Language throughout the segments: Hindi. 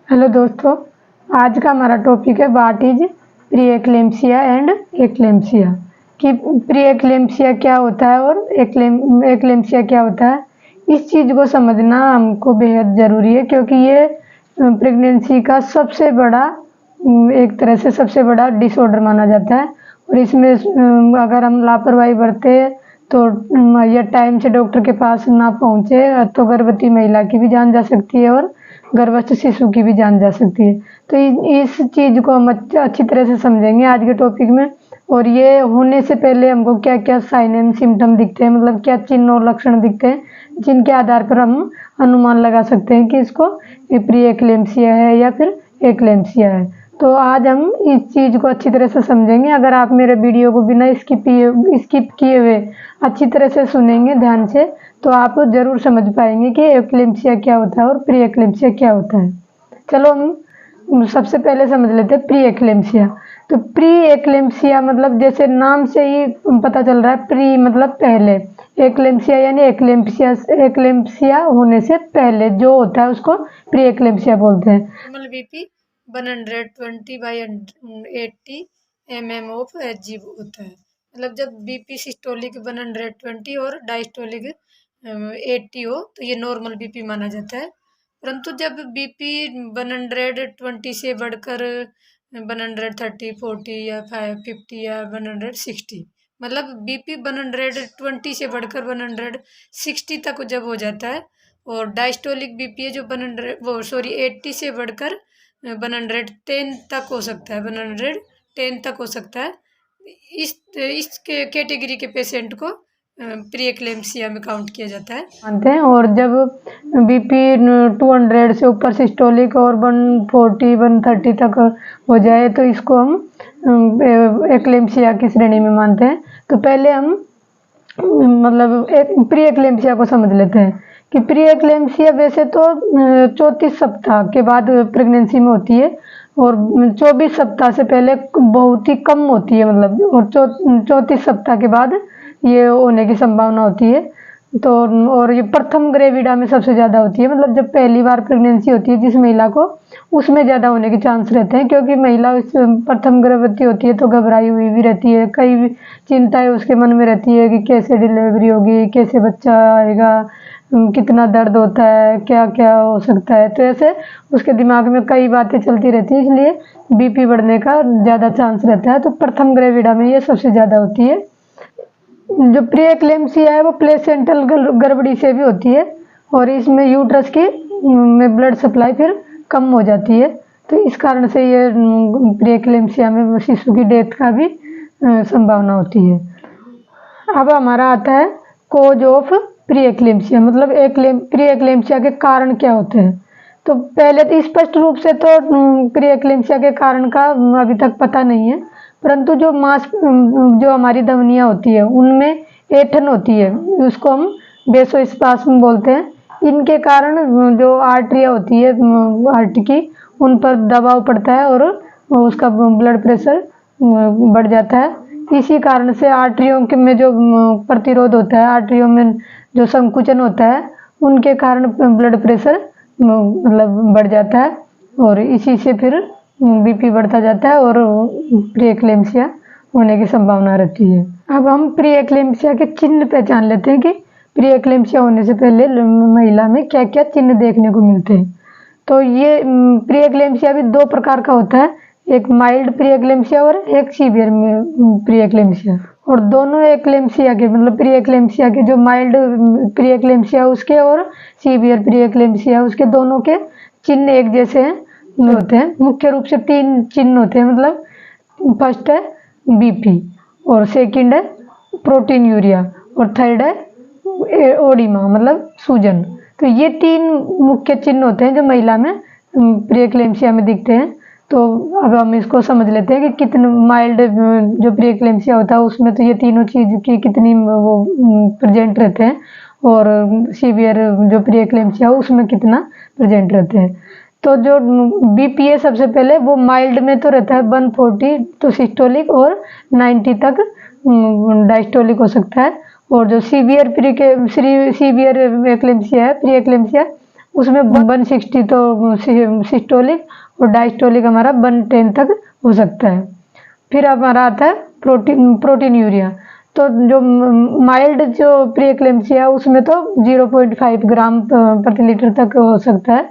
हेलो दोस्तों, आज का हमारा टॉपिक है what is pre eclampsia and eclampsia. कि प्री एक्लेम्पसिया क्या होता है और एक्लेम्पसिया क्या होता है। इस चीज़ को समझना हमको बेहद ज़रूरी है, क्योंकि ये प्रेगनेंसी का सबसे बड़ा एक तरह से सबसे बड़ा डिसऑर्डर माना जाता है। और इसमें अगर हम लापरवाही बरते तो या टाइम से डॉक्टर के पास ना पहुँचे तो गर्भवती महिला की भी जान जा सकती है और गर्भस्थ शिशु की भी जान जा सकती है। तो इस चीज़ को हम अच्छी तरह से समझेंगे आज के टॉपिक में। और ये होने से पहले हमको क्या क्या साइन एंड सिम्टम दिखते हैं, मतलब क्या चिन्ह और लक्षण दिखते हैं जिनके आधार पर हम अनुमान लगा सकते हैं कि इसको प्री एक्लेम्पसिया है या फिर एक्लेम्पसिया है। तो आज हम इस चीज़ को अच्छी तरह से समझेंगे। अगर आप मेरे वीडियो को बिना स्किप किए हुए अच्छी तरह से सुनेंगे ध्यान से, तो आप ज़रूर समझ पाएंगे कि एक्लेम्पसिया क्या होता है और प्री एक्लेम्पसिया क्या होता है। चलो हम सबसे पहले समझ लेते हैं प्री एक्लेम्पसिया। तो प्री एक्लेम्पसिया मतलब जैसे नाम से ही पता चल रहा है, प्री मतलब पहले, एक्लेम्पसिया यानी एक्लेम्पसिया होने से पहले जो होता है उसको प्री एक्लेम्पसिया बोलते हैं। Normal BP 120/80 mm of Hg होता है। मतलब जब बीपी सिस्टोलिक 120 और डायस्टोलिक 80 हो तो ये नॉर्मल बीपी माना जाता है। परंतु जब बीपी 120 से बढ़कर 130, 40 या 50 या 160, मतलब बीपी 120 से बढ़कर 160 तक जब हो जाता है, और डायस्टोलिक बीपी है जो 80 से बढ़कर 110 तक हो सकता है, 110 तक हो सकता है। इस कैटेगरी के पेशेंट को प्री एक्लेम्पसिया में काउंट किया जाता है मानते हैं। और जब बीपी 200 से ऊपर सिस्टोलिक और 140 130 तक हो जाए तो इसको हम एक्लेम्पसिया की श्रेणी में मानते हैं। तो पहले हम मतलब प्री एक्लेम्पसिया को समझ लेते हैं कि प्री एक्लेम्पसिया वैसे तो 34 सप्ताह के बाद प्रेगनेंसी में होती है और 24 सप्ताह से पहले बहुत ही कम होती है, मतलब और 34 सप्ताह के बाद ये होने की संभावना होती है। तो और ये प्रथम ग्रेविडा में सबसे ज़्यादा होती है, मतलब जब पहली बार प्रेगनेंसी होती है जिस महिला को, उसमें ज़्यादा होने के चांस रहते हैं, क्योंकि महिला इस प्रथम गर्भवती होती है तो घबराई हुई भी रहती है, कई चिंताएं उसके मन में रहती है कि कैसे डिलीवरी होगी, कैसे बच्चा आएगा, कितना दर्द होता है, क्या क्या हो सकता है। तो ऐसे उसके दिमाग में कई बातें चलती रहती है, इसलिए बीपी बढ़ने का ज़्यादा चांस रहता है। तो प्रथम ग्रेविडा में ये सबसे ज़्यादा होती है। जो प्री एक्लेम्पसिया है वो प्लेसेंटल गड़बड़ी से भी होती है और इसमें यूट्रस की में ब्लड सप्लाई फिर कम हो जाती है। तो इस कारण से ये प्री एक्लेम्पसिया में शिशु की डेथ का भी संभावना होती है। अब हमारा आता है कोज ऑफ प्री एक्लेम्पसिया, मतलब प्री एक्लेम्पसिया के कारण क्या होते हैं। तो पहले तो स्पष्ट रूप से तो प्री एक्लेम्पसिया के कारण का अभी तक पता नहीं है, परंतु जो जो हमारी धमनियाँ होती है उनमें ऐंठन होती है, उसको हम वेसोस्पाज्म बोलते हैं। इनके कारण जो आर्टरियाँ होती है हार्ट की, उन पर दबाव पड़ता है और उसका ब्लड प्रेशर बढ़ जाता है। इसी कारण से आर्टरियों के में जो प्रतिरोध होता है, आर्टरियों में जो संकुचन होता है, उनके कारण ब्लड प्रेशर मतलब बढ़ जाता है और इसी से फिर बीपी बढ़ता जाता है और प्री एक्लेम्पसिया होने की संभावना रहती है। अब हम प्री एक्लेम्पसिया के चिन्ह पहचान लेते हैं कि प्री एक्लेम्पसिया होने से पहले महिला में क्या क्या चिन्ह देखने को मिलते हैं। तो ये प्री एक्लेम्पसिया भी दो प्रकार का होता है, एक माइल्ड प्री एक्लेम्पसिया और एक सीवियर प्री एक्लेम्पसिया। और दोनों एक्लेम्पसिया के मतलब प्री एक्लेम्पसिया के जो माइल्ड प्री एक्लेम्पसिया उसके और सीवियर प्री एक्लेम्पसिया उसके दोनों के चिन्ह एक जैसे होते हैं। मुख्य रूप से 3 चिन्ह होते हैं, मतलब फर्स्ट है बीपी और सेकंड है प्रोटीन यूरिया और थर्ड है ओडिमा मतलब सूजन। तो ये 3 मुख्य चिन्ह होते हैं जो महिला में प्री एक्लेम्पसिया में दिखते हैं। तो अब हम इसको समझ लेते हैं कि कितने माइल्ड जो प्री एक्लेम्पसिया होता है उसमें तो ये तीनों चीज़ की कितनी वो प्रेजेंट रहते हैं और सीवियर जो प्री एक्लेम्पसिया उसमें कितना प्रेजेंट रहते हैं। तो जो बीपी है सबसे पहले वो माइल्ड में तो रहता है 140 तो सिस्टोलिक और 90 तक डायस्टोलिक हो सकता है। और जो सीवियर एक्लेम्पसिया है प्री एक्लेम्पसिया उसमें 160 तो सिस्टोलिक और डायस्टोलिक हमारा 110 तक हो सकता है। फिर हमारा आता है प्रोटीनूरिया। तो जो माइल्ड जो प्री एक्लेम्पसिया है उसमें तो 0.5 ग्राम प्रति लीटर तक हो सकता है,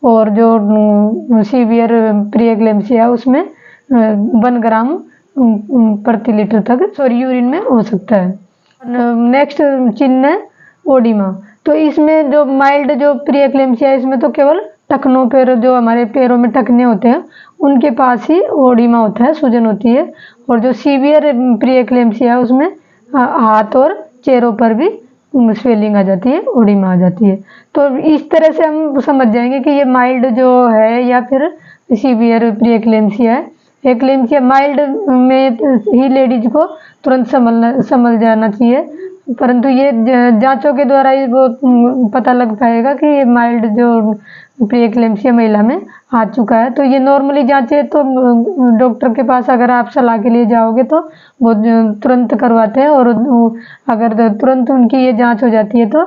और जो सीवियर प्री एक्लेम्पसिया उसमें 1 ग्राम प्रति लीटर तक यूरिन में हो सकता है। नेक्स्ट चिन्ह है ओडिमा। तो इसमें जो माइल्ड जो प्री एक्लेम्पसिया है इसमें तो केवल टखनों पर, जो हमारे पैरों में टखने होते हैं उनके पास ही ओडिमा होता है, सूजन होती है। और जो सीवियर प्री एक्लेम्पसिया है उसमें हाथ और चेहरों पर भी स्वेलिंग आ जाती है, ओडिमा आ जाती है। तो इस तरह से हम समझ जाएंगे कि ये माइल्ड जो है या फिर सीवियर प्री एक्लेम्पसिया है। एक्लेम्पसिया माइल्ड में ही लेडीज को तुरंत समझ जाना चाहिए, परंतु ये जांचों के द्वारा ही वो पता लग पाएगा कि ये माइल्ड जो प्री एक्लेम्पसिया महिला में आ चुका है। तो ये नॉर्मली जांचें तो डॉक्टर के पास अगर आप सलाह के लिए जाओगे तो वो तुरंत करवाते हैं, और अगर तुरंत उनकी ये जांच हो जाती है तो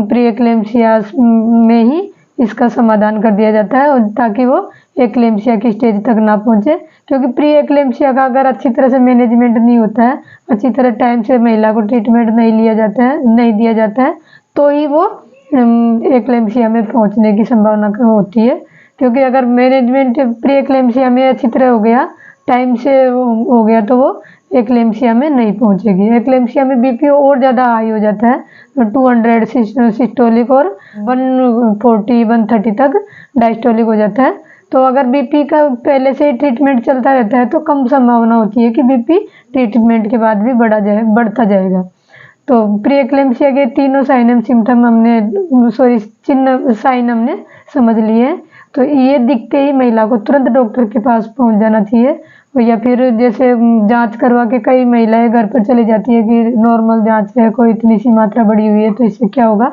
प्री एक्लेम्पसिया में ही इसका समाधान कर दिया जाता है, और ताकि वो एक्लेम्पसिया की स्टेज तक ना पहुंचे। क्योंकि प्री एक्लेम्पसिया का अगर अच्छी तरह से मैनेजमेंट नहीं होता है, अच्छी तरह टाइम से महिला को ट्रीटमेंट नहीं दिया जाता है, तो ही वो एक्लेम्पसिया में पहुंचने की संभावना होती है। क्योंकि अगर मैनेजमेंट प्री एक्लेम्पसिया में अच्छी तरह हो गया, टाइम से हो गया, तो वो एक्लेम्पसिया में नहीं पहुंचेगी। एक्लेम्पसिया में बीपी और ज़्यादा हाई हो जाता है, 200 सिस्टोलिक और 140 130 तक डायस्टोलिक हो जाता है। तो अगर बीपी का पहले से ही ट्रीटमेंट चलता रहता है तो कम संभावना होती है कि बीपी ट्रीटमेंट के बाद भी बढ़ता जाएगा। तो प्री एक्लेम्पसिया के तीनों साइन एंड सिम्टम चिन्ह साइन हमने समझ लिए हैं। तो ये दिखते ही महिला को तुरंत डॉक्टर के पास पहुंच जाना चाहिए, या फिर जैसे जांच करवा के कई महिलाएं घर पर चली जाती है कि नॉर्मल जांच है, कोई इतनी सी मात्रा बढ़ी हुई है तो इससे क्या होगा।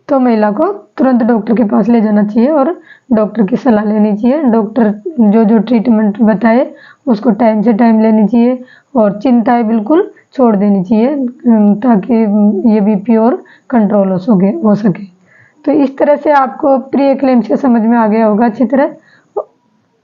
तो महिला को तुरंत डॉक्टर के पास ले जाना चाहिए और डॉक्टर की सलाह लेनी चाहिए। डॉक्टर जो ट्रीटमेंट बताए उसको टाइम से टाइम लेनी चाहिए, और चिंताएं बिल्कुल छोड़ देनी चाहिए, ताकि ये बीपी और कंट्रोल हो सके। तो इस तरह से आपको प्री एक्लेम्पसिया समझ में आ गया होगा अच्छी तरह।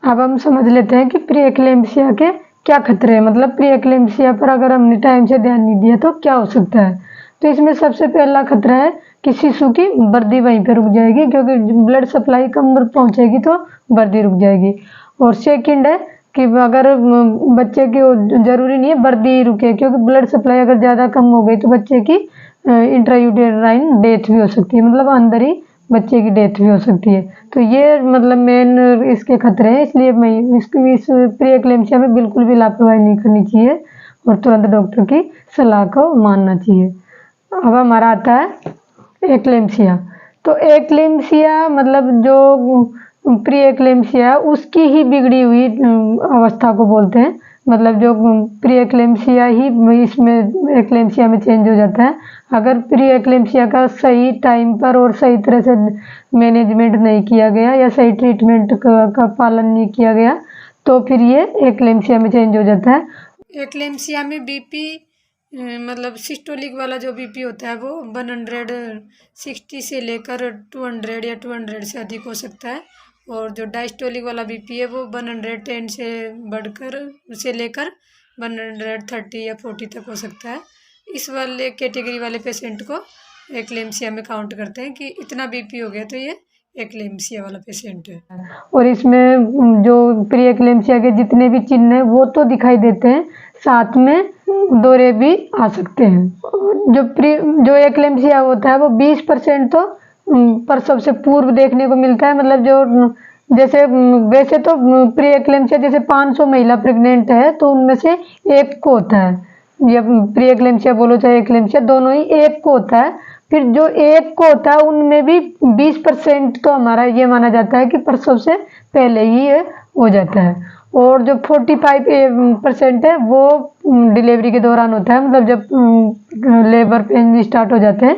अब हम समझ लेते हैं कि प्री एक्लेम्पसिया के क्या खतरे हैं, मतलब प्री एक्लेम्पसिया पर अगर हमने टाइम से ध्यान नहीं दिया तो क्या हो सकता है। तो इसमें सबसे पहला खतरा है कि शिशु की वृद्धि वहीं पे रुक जाएगी, क्योंकि ब्लड सप्लाई कम पहुंचेगी तो वृद्धि रुक जाएगी। और सेकंड है कि अगर बच्चे की जरूरी नहीं है वृद्धि रुके, क्योंकि ब्लड सप्लाई अगर ज़्यादा कम हो गई तो बच्चे की इंट्रायूटेराइन डेथ भी हो सकती है, मतलब अंदर ही बच्चे की डेथ भी हो सकती है। तो ये मतलब मेन इसके खतरे हैं, इसलिए इस प्री एक्लेम्पसिया में बिल्कुल भी लापरवाही नहीं करनी चाहिए और तुरंत डॉक्टर की सलाह को मानना चाहिए। अब हमारा आता है एक्लेम्पसिया। तो एक्लेम्पसिया मतलब जो प्री एक्लेम्पसिया उसकी ही बिगड़ी हुई अवस्था को बोलते हैं, मतलब जो प्री एक्लेम्पसिया ही इसमें एक्लेम्पसिया में चेंज हो जाता है। अगर प्री एक्लेम्पसिया का सही टाइम पर और सही तरह से मैनेजमेंट नहीं किया गया या सही ट्रीटमेंट का पालन नहीं किया गया तो फिर ये एक्लेम्पसिया में चेंज हो जाता है। एक्लेम्पसिया में बीपी मतलब सिस्टोलिक वाला जो बीपी होता है वो 160 से लेकर 200 या 200 से अधिक हो सकता है, और जो डायस्टोलिक वाला बीपी है वो 110 से लेकर 130 या 40 तक हो सकता है। इस वाले कैटेगरी वाले पेशेंट को एक्लेम्पसिया में काउंट करते हैं कि इतना बीपी हो गया तो ये एक्लेम्पसिया वाला पेशेंट है। और इसमें जो प्री एक्लेम्पसिया के जितने भी चिन्ह हैं वो तो दिखाई देते हैं, साथ में दौरे भी आ सकते हैं। जो एक्लेम्पसिया होता है वो 20% तो प्रसव से पूर्व देखने को मिलता है, मतलब जो जैसे वैसे तो प्री एक्लेम्पसिया जैसे 500 महिला प्रेग्नेंट है तो उनमें से एक को होता है, या प्री एक्लेम्पसिया बोलो चाहे एक्लेम्पसिया दोनों ही एक को होता है। फिर जो एक को होता है उनमें भी 20% तो हमारा ये माना जाता है कि प्रसव से पहले ही ये हो जाता है, और जो 45% है वो डिलीवरी के दौरान होता है, मतलब जब लेबर पेन स्टार्ट हो जाते हैं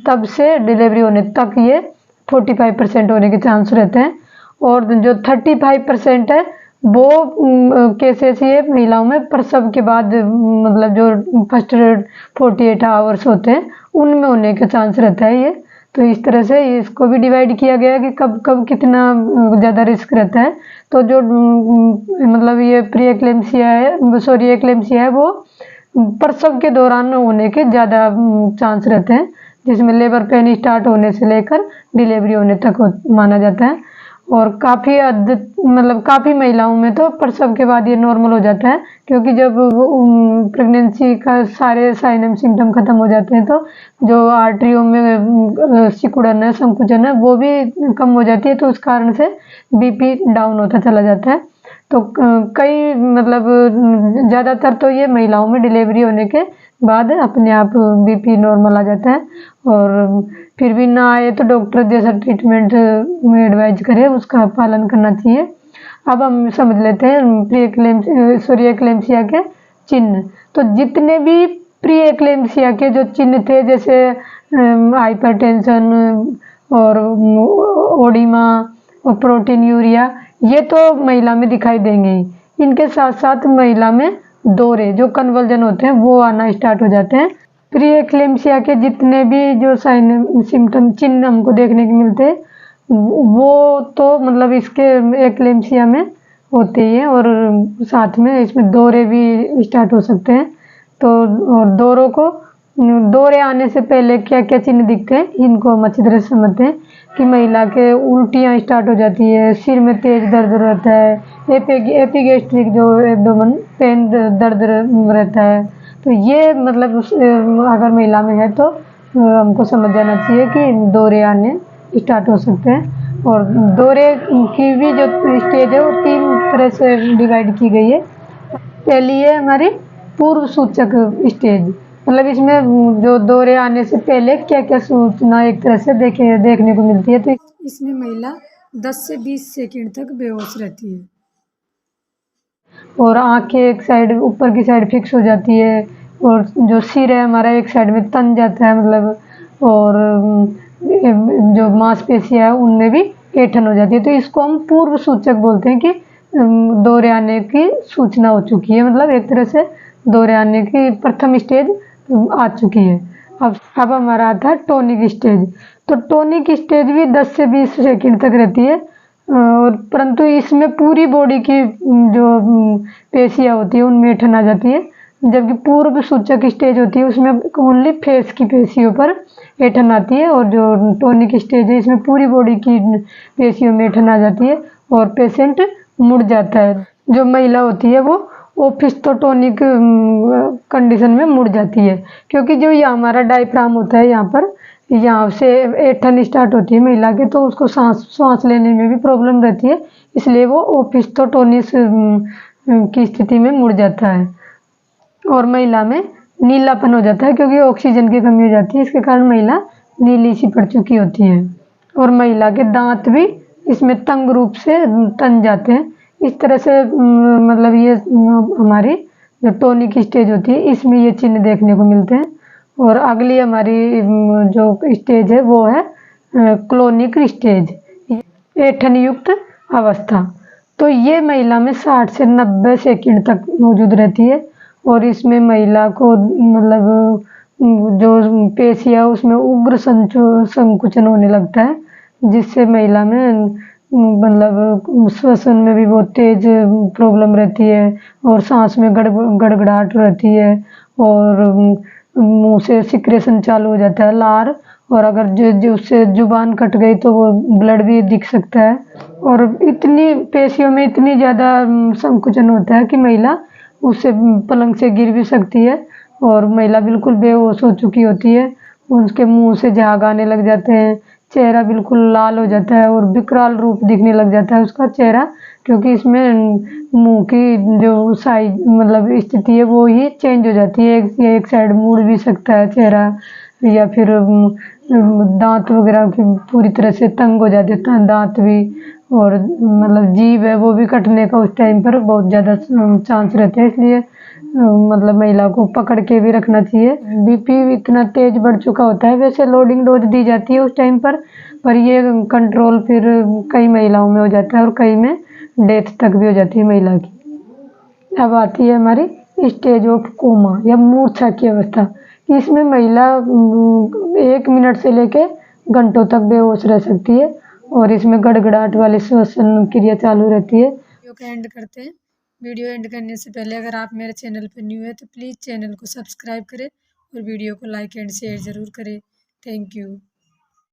तब से डिलीवरी होने तक ये 45% होने के चांस रहते हैं। और जो 35% है वो केसेस ये महिलाओं में प्रसव के बाद मतलब जो फर्स्ट 48 आवर्स होते हैं उनमें होने का चांस रहता है ये तो इस तरह से इसको भी डिवाइड किया गया है कि कब कब कितना ज़्यादा रिस्क रहता है। तो जो मतलब ये प्री एक्लेम्सिया है, सॉरी एक्लेम्सिया है, वो प्रसव के दौरान होने के ज़्यादा चांस रहते हैं, जिसमें लेबर पेन स्टार्ट होने से लेकर डिलीवरी होने तक माना जाता है। और काफ़ी मतलब काफ़ी महिलाओं में तो प्रसव के बाद ये नॉर्मल हो जाता है, क्योंकि जब वो प्रेगनेंसी का सारे साइन एंड सिम्टम खत्म हो जाते हैं, तो जो आर्टरियों में सिकुड़न है, संकुचन है, वो भी कम हो जाती है, तो उस कारण से बीपी डाउन होता चला जाता है। तो कई मतलब ज़्यादातर तो ये महिलाओं में डिलीवरी होने के बाद अपने आप बीपी नॉर्मल आ जाता है, और फिर भी ना आए तो डॉक्टर जैसा ट्रीटमेंट में एडवाइज करे उसका पालन करना चाहिए। अब हम समझ लेते हैं प्री एक्लेम्सिया के चिन्ह। तो जितने भी प्री एक्लेम्सिया के जो चिन्ह थे, जैसे हाइपरटेंशन और ओडिमा और प्रोटीन यूरिया, ये तो महिला में दिखाई देंगे ही। इनके साथ साथ महिला में दौरे, जो कन्वल्जन होते हैं, वो आना स्टार्ट हो जाते हैं। प्री एक्लेम्सिया के जितने भी जो साइन सिम्टम चिन्ह हमको देखने को मिलते हैं, वो तो मतलब इसके एक्लेम्सिया में होते ही हैं, और साथ में इसमें दौरे भी स्टार्ट हो सकते हैं। तो और दौरे आने से पहले क्या क्या चिन्ह दिखते हैं, इनको हम अच्छी तरह से समझते हैं कि महिला के उल्टियाँ स्टार्ट हो जाती है, सिर में तेज दर्द रहता है, एपिगैस्ट्रिक जो एब्डोमेन पेन दर्द रहता है। तो ये मतलब अगर महिला में है तो हमको समझ जाना चाहिए कि दौरे आने स्टार्ट हो सकते हैं। और दौरे की भी जो स्टेज है वो 3 तरह से डिवाइड की गई है। पहली है हमारी पूर्व सूचक स्टेज, मतलब इसमें जो दौरे आने से पहले क्या क्या सूचना एक तरह से देखने को मिलती है। तो इसमें महिला 10 से 20 सेकंड तक बेहोश रहती है। और आंखें एक साइड ऊपर की साइड फिक्स हो जाती है, और जो सिर है हमारा एक साइड में तन जाता है, मतलब, और जो मांसपेशियां है उनमें भी ऐंठन हो जाती है। तो इसको हम पूर्व सूचक बोलते हैं कि दौरे आने की सूचना हो चुकी है, मतलब एक तरह से दौरे आने की प्रथम स्टेज आ चुकी है। अब हमारा आता है टोनिक स्टेज। तो टोनिक स्टेज भी 10 से 20 सेकंड तक रहती है, और परंतु इसमें पूरी बॉडी की जो पेशियाँ होती है उनमें ऐंठन आ जाती है, जबकि पूर्व सूचक स्टेज होती है उसमें ओनली फेस की पेशियों पर ऐंठन आती है, और जो टोनिक स्टेज है इसमें पूरी बॉडी की पेशियों में ऐंठन आ जाती है और पेशेंट मुड़ जाता है। जो महिला होती है वो ओपिस्थोटोनिक कंडीशन में मुड़ जाती है, क्योंकि जो ये हमारा डायफ्राम होता है यहाँ से ऐंठन स्टार्ट होती है महिला के, तो उसको सांस लेने में भी प्रॉब्लम रहती है, इसलिए वो ओपिस्थोटोनिस की स्थिति में मुड़ जाता है। और महिला में नीलापन हो जाता है, क्योंकि ऑक्सीजन की कमी हो जाती है, इसके कारण महिला नीली सी पड़ चुकी होती है। और महिला के दांत भी इसमें तंग रूप से तन जाते हैं। इस तरह से मतलब ये हमारी जो टोनिक स्टेज होती है इसमें ये चिन्ह देखने को मिलते हैं। और अगली हमारी जो स्टेज है वो है क्लोनिक स्टेज, ऐंठन युक्त अवस्था। तो ये महिला में 60 से 90 सेकंड तक मौजूद रहती है, और इसमें महिला को मतलब जो पेशियाँ उसमें उग्र संकुचन होने लगता है, जिससे महिला में मतलब श्वसन में भी बहुत तेज प्रॉब्लम रहती है, और सांस में गड़गड़ाहट रहती है, और मुंह से सिक्रेशन चालू हो जाता है, लार, और अगर जो उससे जुबान कट गई तो वो ब्लड भी दिख सकता है। और इतनी पेशियों में इतनी ज़्यादा संकुचन होता है कि महिला उससे पलंग से गिर भी सकती है, और महिला बिल्कुल बेहोश हो चुकी होती है। उसके मुंह से झाग आने लग जाते हैं, चेहरा बिल्कुल लाल हो जाता है, और विकराल रूप दिखने लग जाता है उसका चेहरा, क्योंकि इसमें मुंह की जो साइज मतलब स्थिति है वो ही चेंज हो जाती है, एक साइड मुड़ भी सकता है चेहरा, या फिर दांत वगैरह की पूरी तरह से तंग हो जाते हैं दांत भी, और मतलब जीभ है वो भी कटने का उस टाइम पर बहुत ज़्यादा चांस रहते हैं, इसलिए मतलब महिला को पकड़ के भी रखना चाहिए। बीपी इतना तेज बढ़ चुका होता है, वैसे लोडिंग डोज दी जाती है उस टाइम पर ये कंट्रोल फिर कई महिलाओं में हो जाता है, और कई में डेथ तक भी हो जाती है महिला की। अब आती है हमारी स्टेज ऑफ कोमा या मूर्छा की अवस्था। इसमें महिला 1 मिनट से लेके घंटों तक बेहोश रह सकती है और इसमें गड़गड़ाहट वाली श्वसन क्रिया चालू रहती है। वीडियो का एंड करते हैं। वीडियो एंड करने से पहले अगर आप मेरे चैनल पर न्यू है तो प्लीज़ चैनल को सब्सक्राइब करें और वीडियो को लाइक एंड शेयर ज़रूर करें। Thank you.